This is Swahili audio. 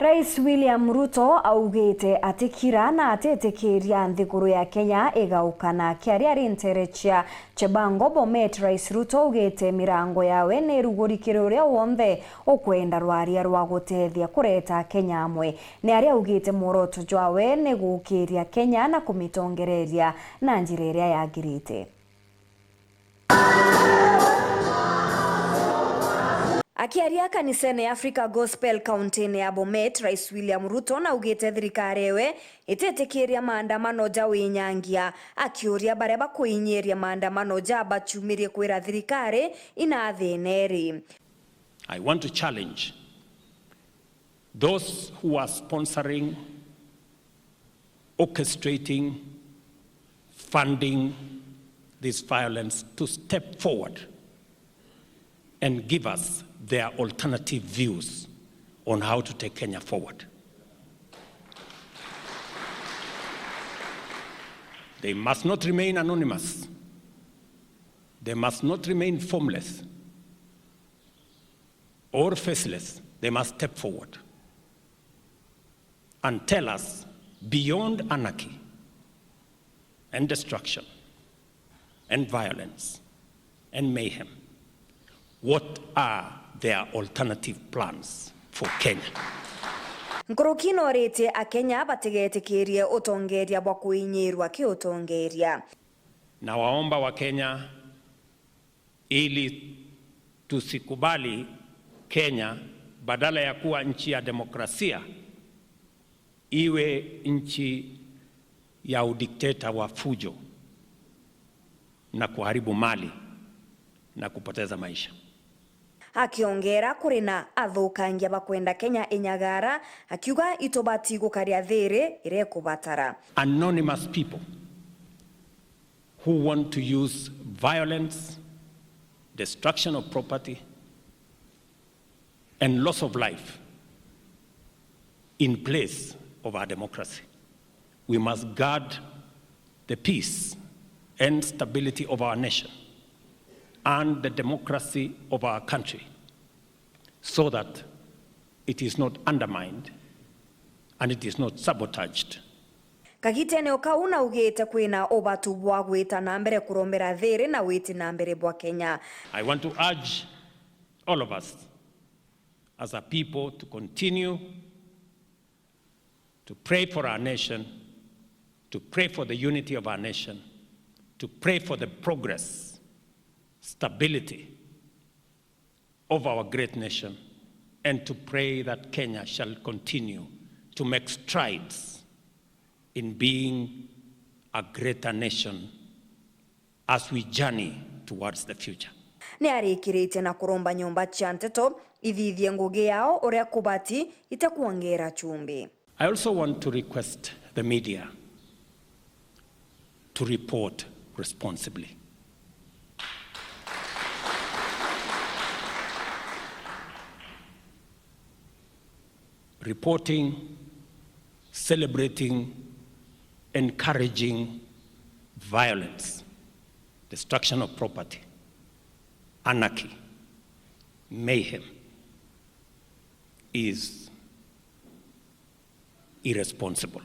Rais William Ruto augite ATIKIRA na ATIKIRA NTHIGURU ya Kenya igaukana kiaria rinterechia chebango bomet. Rais Ruto augite mirango yawe nerugurikire uria wothe ukwenda rwaria rwa gutethia kureta Kenya amwe. Ni aria augite muoroto jwawe ni gukiria Kenya na kumitongereria na njira iria yagirite. Akiaria kanisene Africa Gospel County ya Bomet, Rais William Ruto na ugite thirikari ewe itetekeria maandamano jawe nyangia akiuria bareba kuinyeria maandamano jaba chumirie kwira thirikari ina theneri. I want to challenge those who are sponsoring, orchestrating, funding this violence to step forward and give us their alternative views on how to take Kenya forward. They must not remain anonymous. They must not remain formless or faceless. They must step forward and tell us, beyond anarchy and destruction and violence and mayhem, what are their alternative plans for Kenya? Nkurukino rete a Kenya bategetekerie utongeria bwa kuinyirwa kiutongeria. Na waomba wa Kenya ili tusikubali Kenya badala ya kuwa nchi ya demokrasia iwe nchi ya udikteta wa fujo na kuharibu mali na kupoteza maisha. Akiongera kurina athukangia bakwenda Kenya inyagara akiuga itobati gukaria there ire kubatara. Anonymous people who want to use violence, destruction of property and loss of life in place of our democracy. We must guard the peace and stability of our nation and the democracy of our country so that it is not undermined and it is not sabotaged. Kagitene okauna ugete kwina obatu bwa gwita na mbere kurombera there na witi na mbere bwa Kenya. I want to urge all of us as a people to continue to pray for our nation, to pray for the unity of our nation, to pray for the progress, stability of our great nation, and to pray that Kenya shall continue to make strides in being a greater nation as we journey towards the future. Ni arikirite na kuromba nyumba chanteto ithithie ngugi yao uria kubati itakuongera chumbi. I also want to request the media to report responsibly. Reporting, celebrating, encouraging violence, destruction of property, anarchy, mayhem is irresponsible.